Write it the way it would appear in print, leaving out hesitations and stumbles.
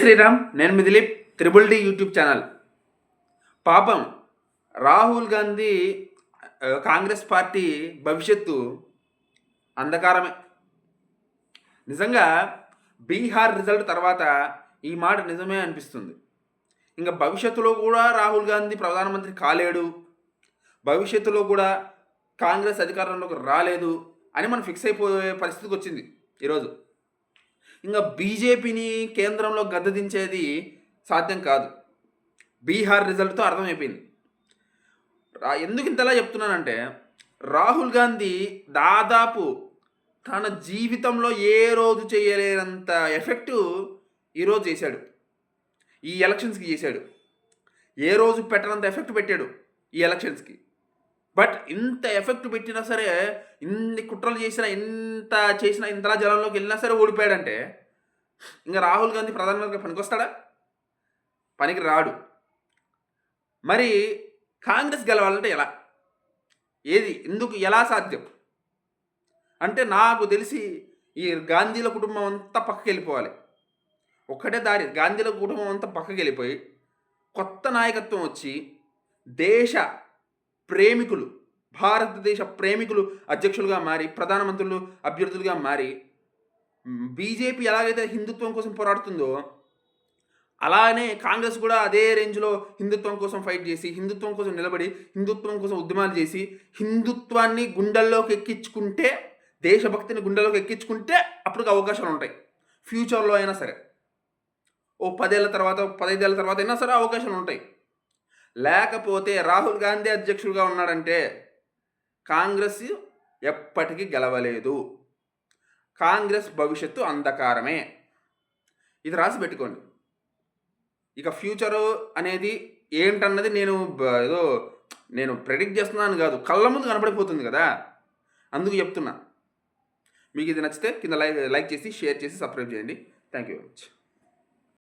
శ్రీరామ్, నేను మీ Dileep, triple D YouTube channel. పాపం రాహుల్ గాంధీ కాంగ్రెస్ పార్టీ భవిష్యత్తు అంధకారమే. నిజంగా బీహార్ రిజల్ట్ తర్వాత ఈ మాట నిజమే అనిపిస్తుంది. ఇంకా భవిష్యత్తులో కూడా రాహుల్ గాంధీ ప్రధానమంత్రి కాలేడు, భవిష్యత్తులో కూడా కాంగ్రెస్ అధికారంలోకి రాలేదు అని మనం ఫిక్స్ అయిపోయే పరిస్థితికి వచ్చింది ఈరోజు. ఇంకా బీజేపీని కేంద్రంలో గద్దెదించేది సాధ్యం కాదు. బీహార్ రిజల్ట్తో అర్థమైపోయింది. ఎందుకు ఇంతలా చెప్తున్నానంటే, రాహుల్ గాంధీ దాదాపు తన జీవితంలో ఏ రోజు చేయలేనంత ఎఫెక్టు ఈరోజు చేశాడు, ఈ ఎలక్షన్స్కి చేశాడు. ఏ రోజు పెట్టనంత ఎఫెక్ట్ పెట్టాడు ఈ ఎలక్షన్స్కి. బట్ ఇంత ఎఫెక్ట్ పెట్టినా సరే, ఇన్ని కుట్రలు చేసినా, ఇంతలా జనంలోకి వెళ్ళినా సరే ఓడిపోయాడంటే ఇంకా రాహుల్ గాంధీ ప్రధానమంత్రిగా పనికొస్తాడా? పనికి రాడు. మరి కాంగ్రెస్ గెలవాలంటే ఎలా? ఎలా సాధ్యం అంటే, నాకు తెలిసి ఈ గాంధీల కుటుంబం అంతా పక్కకి వెళ్ళిపోవాలి. ఒక్కటే దారి, గాంధీల కుటుంబం అంతా పక్కకి వెళ్ళిపోయి కొత్త నాయకత్వం వచ్చి దేశ ప్రేమికులు, భారతదేశ ప్రేమికులు అధ్యక్షులుగా మారి, ప్రధానమంత్రులు అభ్యర్థులుగా మారి, బీజేపీ ఎలాగైతే హిందుత్వం కోసం పోరాడుతుందో అలానే కాంగ్రెస్ కూడా అదే రేంజ్లో హిందుత్వం కోసం ఫైట్ చేసి, హిందుత్వం కోసం నిలబడి, హిందుత్వం కోసం ఉద్యమాలు చేసి, హిందుత్వాన్ని గుండెల్లోకి ఎక్కించుకుంటే, దేశభక్తిని గుండెల్లోకి ఎక్కించుకుంటే అప్పుడు అవకాశాలు ఉంటాయి. ఫ్యూచర్లో అయినా సరే, ఓ 10 ఏళ్ళ తర్వాత, 15 ఏళ్ళ తర్వాత అయినా సరే అవకాశాలు ఉంటాయి. లేకపోతే రాహుల్ గాంధీ అధ్యక్షుడిగా ఉన్నాడంటే కాంగ్రెస్ ఎప్పటికీ గెలవలేదు. కాంగ్రెస్ భవిష్యత్తు అంధకారమే. ఇది రాసి పెట్టుకోండి. ఇక ఫ్యూచరు అనేది ఏంటన్నది నేను ప్రెడిక్ట్ చేస్తున్నాను కాదు, కళ్ళ ముందు కనపడిపోతుంది కదా, అందుకు చెప్తున్నా. మీకు ఇది నచ్చితే కింద లైక్ చేసి, షేర్ చేసి, సబ్స్క్రైబ్ చేయండి. Thank you very much.